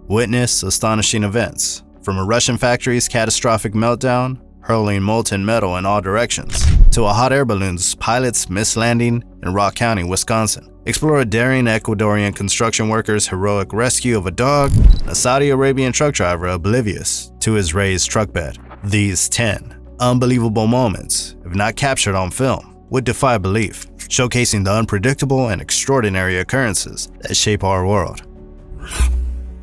Witness astonishing events, from a Russian factory's catastrophic meltdown, hurling molten metal in all directions, to a hot air balloon's pilot's mislanding in Rock County, Wisconsin. Explore a daring Ecuadorian construction worker's heroic rescue of a dog, and a Saudi Arabian truck driver oblivious to his raised truck bed. These 10 unbelievable moments, if not captured on film, would defy belief, showcasing the unpredictable and extraordinary occurrences that shape our world.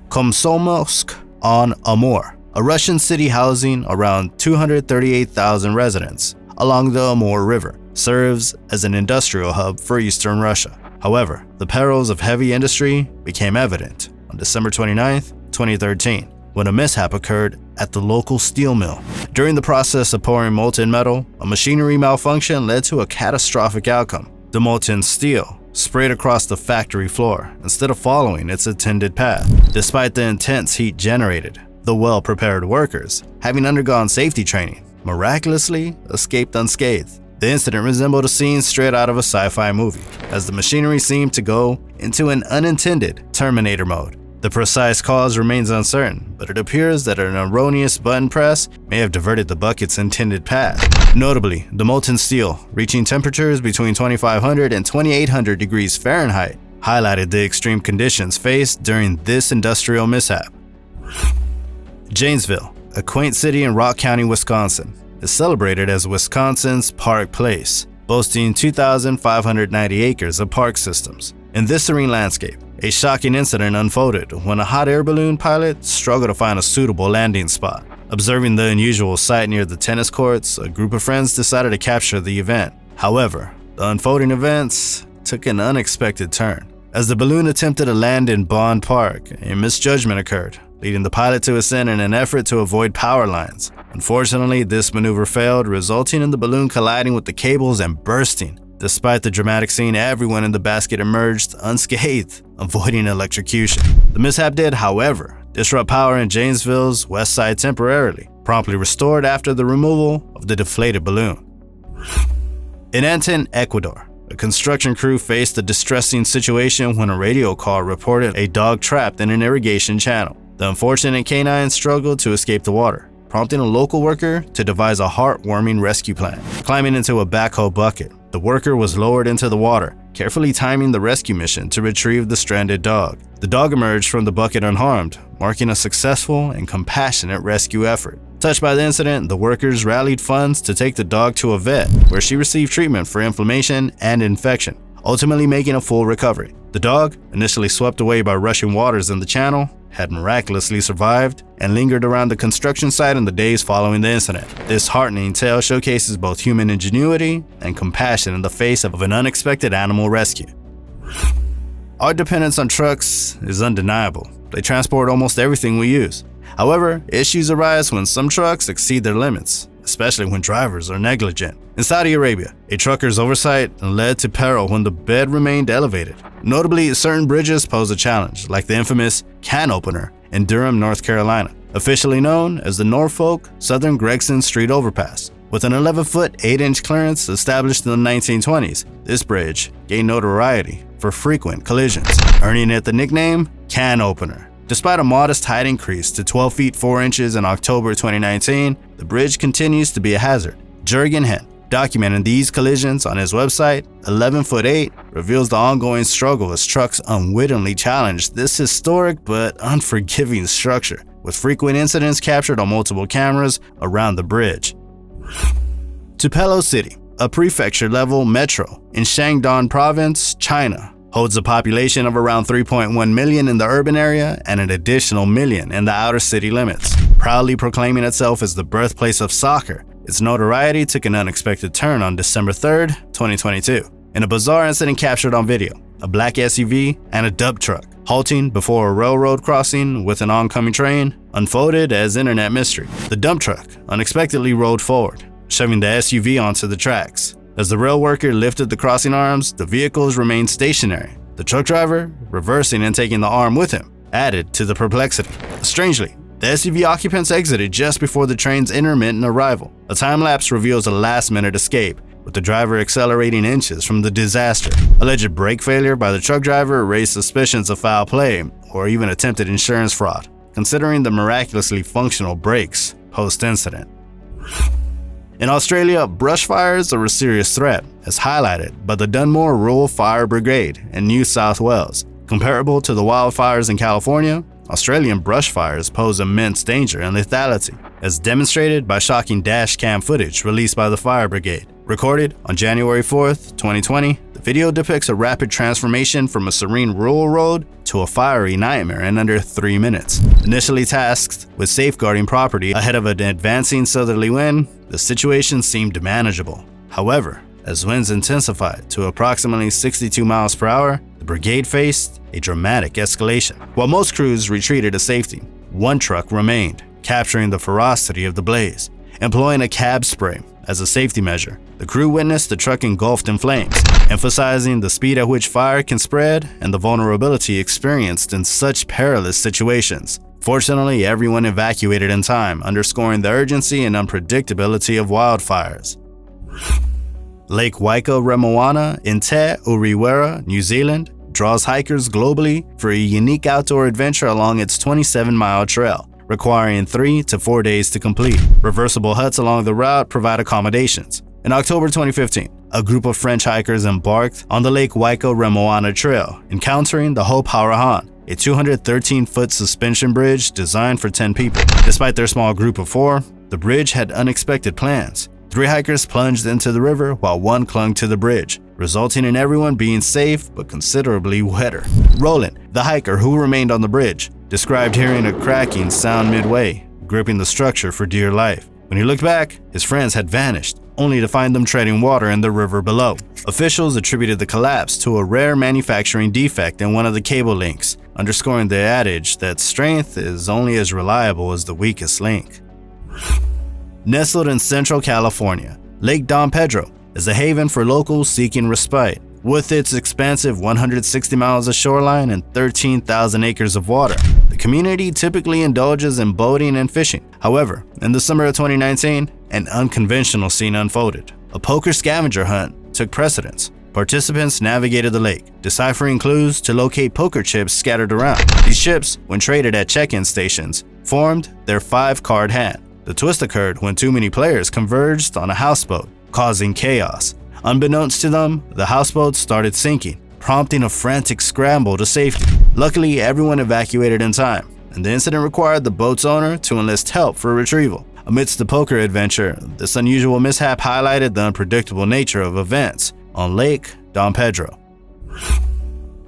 Komsomolsk-on-Amur, a Russian city housing around 238,000 residents along the Amur River, serves as an industrial hub for eastern Russia. However, the perils of heavy industry became evident on December 29, 2013, when a mishap occurred at the local steel mill. During the process of pouring molten metal, a machinery malfunction led to a catastrophic outcome. The molten steel sprayed across the factory floor instead of following its intended path. Despite the intense heat generated, the well-prepared workers, having undergone safety training, miraculously escaped unscathed. The incident resembled a scene straight out of a sci-fi movie, as the machinery seemed to go into an unintended Terminator mode. The precise cause remains uncertain, but it appears that an erroneous button press may have diverted the bucket's intended path. Notably, the molten steel, reaching temperatures between 2,500 and 2,800 degrees Fahrenheit, highlighted the extreme conditions faced during this industrial mishap. Janesville, a quaint city in Rock County, Wisconsin, is celebrated as Wisconsin's Park Place, boasting 2,590 acres of park systems. In this serene landscape, a shocking incident unfolded when a hot air balloon pilot struggled to find a suitable landing spot. Observing the unusual sight near the tennis courts, a group of friends decided to capture the event. However, the unfolding events took an unexpected turn. As the balloon attempted to land in Bond Park, a misjudgment occurred, leading the pilot to ascend in an effort to avoid power lines. Unfortunately, this maneuver failed, resulting in the balloon colliding with the cables and bursting. Despite the dramatic scene, everyone in the basket emerged unscathed, avoiding electrocution. The mishap did, however, disrupt power in Janesville's west side temporarily, promptly restored after the removal of the deflated balloon. In Antin, Ecuador, a construction crew faced a distressing situation when a radio call reported a dog trapped in an irrigation channel. The unfortunate canine struggled to escape the water, prompting a local worker to devise a heartwarming rescue plan. Climbing into a backhoe bucket, the worker was lowered into the water, carefully timing the rescue mission to retrieve the stranded dog. The dog emerged from the bucket unharmed, marking a successful and compassionate rescue effort. Touched by the incident, the workers rallied funds to take the dog to a vet, where she received treatment for inflammation and infection, ultimately making a full recovery. The dog, initially swept away by rushing waters in the channel, had miraculously survived and lingered around the construction site in the days following the incident. This heartening tale showcases both human ingenuity and compassion in the face of an unexpected animal rescue. Our dependence on trucks is undeniable. They transport almost everything we use. However, issues arise when some trucks exceed their limits, especially when drivers are negligent. In Saudi Arabia, a trucker's oversight led to peril when the bed remained elevated. Notably, certain bridges pose a challenge, like the infamous can opener in Durham, North Carolina, officially known as the Norfolk Southern Gregson Street Overpass. With an 11-foot 8-inch clearance established in the 1920s, this bridge gained notoriety for frequent collisions, earning it the nickname can opener. Despite a modest height increase to 12 feet 4 inches in October 2019, the bridge continues to be a hazard. Jurgen Henn, documenting these collisions on his website, 11'8", reveals the ongoing struggle as trucks unwittingly challenge this historic but unforgiving structure, with frequent incidents captured on multiple cameras around the bridge. Tupelo City, a prefecture-level metro in Shandong Province, China, holds a population of around 3.1 million in the urban area and an additional million in the outer city limits. Proudly proclaiming itself as the birthplace of soccer, its notoriety took an unexpected turn on December 3, 2022. In a bizarre incident captured on video, a black SUV and a dump truck, halting before a railroad crossing with an oncoming train, unfolded as internet mystery. The dump truck unexpectedly rolled forward, shoving the SUV onto the tracks. As the rail worker lifted the crossing arms, the vehicles remained stationary. The truck driver, reversing and taking the arm with him, added to the perplexity. Strangely, the SUV occupants exited just before the train's intermittent arrival. A time-lapse reveals a last-minute escape, with the driver accelerating inches from the disaster. Alleged brake failure by the truck driver raised suspicions of foul play or even attempted insurance fraud. considering the miraculously functional brakes post-incident. In Australia, brush fires are a serious threat, as highlighted by the Dunmore Rural Fire Brigade in New South Wales. Comparable to the wildfires in California, Australian brush fires pose immense danger and lethality, as demonstrated by shocking dash cam footage released by the fire brigade. Recorded on January 4th, 2020, the video depicts a rapid transformation from a serene rural road to a fiery nightmare in under 3 minutes. Initially tasked with safeguarding property ahead of an advancing southerly wind, the situation seemed manageable. However, as winds intensified to approximately 62 miles per hour, the brigade faced a dramatic escalation. While most crews retreated to safety, one truck remained, capturing the ferocity of the blaze. Employing a cab spray as a safety measure, the crew witnessed the truck engulfed in flames, emphasizing the speed at which fire can spread and the vulnerability experienced in such perilous situations. Fortunately, everyone evacuated in time, underscoring the urgency and unpredictability of wildfires. Lake Waikaremoana in Te Uriwera, New Zealand, draws hikers globally for a unique outdoor adventure along its 27-mile trail, requiring 3 to 4 days to complete. Reversible huts along the route provide accommodations. In October 2015, a group of French hikers embarked on the Lake Waikaremoana Trail, encountering the Hope Harahan, a 213-foot suspension bridge designed for 10 people. Despite their small group of 4, the bridge had unexpected plans. 3 hikers plunged into the river while 1 clung to the bridge, resulting in everyone being safe but considerably wetter. Roland, the hiker who remained on the bridge, described hearing a cracking sound midway, gripping the structure for dear life. When he looked back, his friends had vanished, only to find them treading water in the river below. Officials attributed the collapse to a rare manufacturing defect in one of the cable links, underscoring the adage that strength is only as reliable as the weakest link. Nestled in central California, Lake Don Pedro is a haven for locals seeking respite. With its expansive 160 miles of shoreline and 13,000 acres of water, the community typically indulges in boating and fishing. However, in the summer of 2019, an unconventional scene unfolded. A poker scavenger hunt took precedence. Participants navigated the lake, deciphering clues to locate poker chips scattered around. These chips, when traded at check-in stations, formed their 5-card hand. The twist occurred when too many players converged on a houseboat, causing chaos. Unbeknownst to them, the houseboat started sinking, prompting a frantic scramble to safety. Luckily, everyone evacuated in time, and the incident required the boat's owner to enlist help for retrieval. Amidst the poker adventure, this unusual mishap highlighted the unpredictable nature of events on Lake Don Pedro.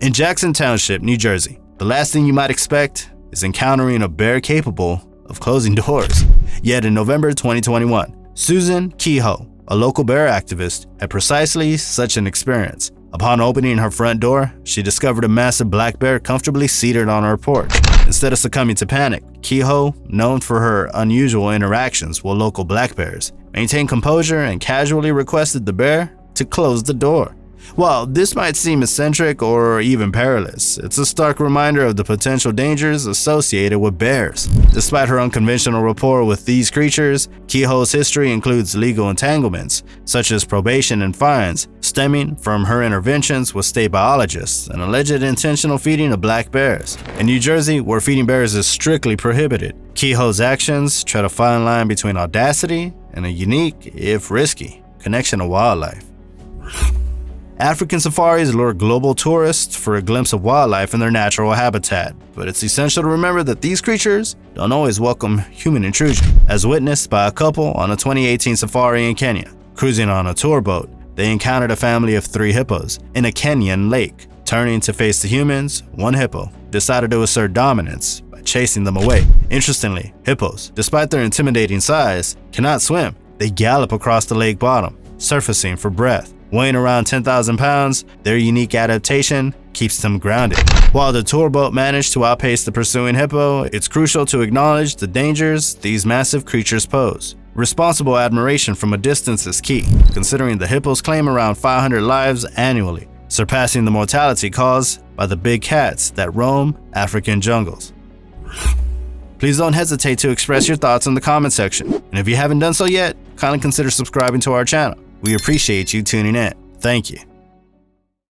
In Jackson Township, New Jersey, the last thing you might expect is encountering a bear capable of closing doors. Yet in November 2021, Susan Kehoe, a local bear activist, had precisely such an experience. Upon opening her front door, she discovered a massive black bear comfortably seated on her porch. Instead of succumbing to panic, Kehoe, known for her unusual interactions with local black bears, maintained composure and casually requested the bear to close the door. While this might seem eccentric or even perilous, it's a stark reminder of the potential dangers associated with bears. Despite her unconventional rapport with these creatures, Kehoe's history includes legal entanglements, such as probation and fines, stemming from her interventions with state biologists and alleged intentional feeding of black bears. In New Jersey, where feeding bears is strictly prohibited, Kehoe's actions tread a fine line between audacity and a unique, if risky, connection to wildlife. African safaris lure global tourists for a glimpse of wildlife in their natural habitat, but it's essential to remember that these creatures don't always welcome human intrusion, as witnessed by a couple on a 2018 safari in Kenya. Cruising on a tour boat, they encountered a family of 3 hippos in a Kenyan lake. Turning to face the humans, one hippo decided to assert dominance by chasing them away. Interestingly, hippos, despite their intimidating size, cannot swim. They gallop across the lake bottom, surfacing for breath. Weighing around 10,000 pounds, their unique adaptation keeps them grounded. While the tour boat managed to outpace the pursuing hippo, it's crucial to acknowledge the dangers these massive creatures pose. Responsible admiration from a distance is key, considering the hippos claim around 500 lives annually, surpassing the mortality caused by the big cats that roam African jungles. Please don't hesitate to express your thoughts in the comment section, and if you haven't done so yet, kindly consider subscribing to our channel. We appreciate you tuning in. Thank you.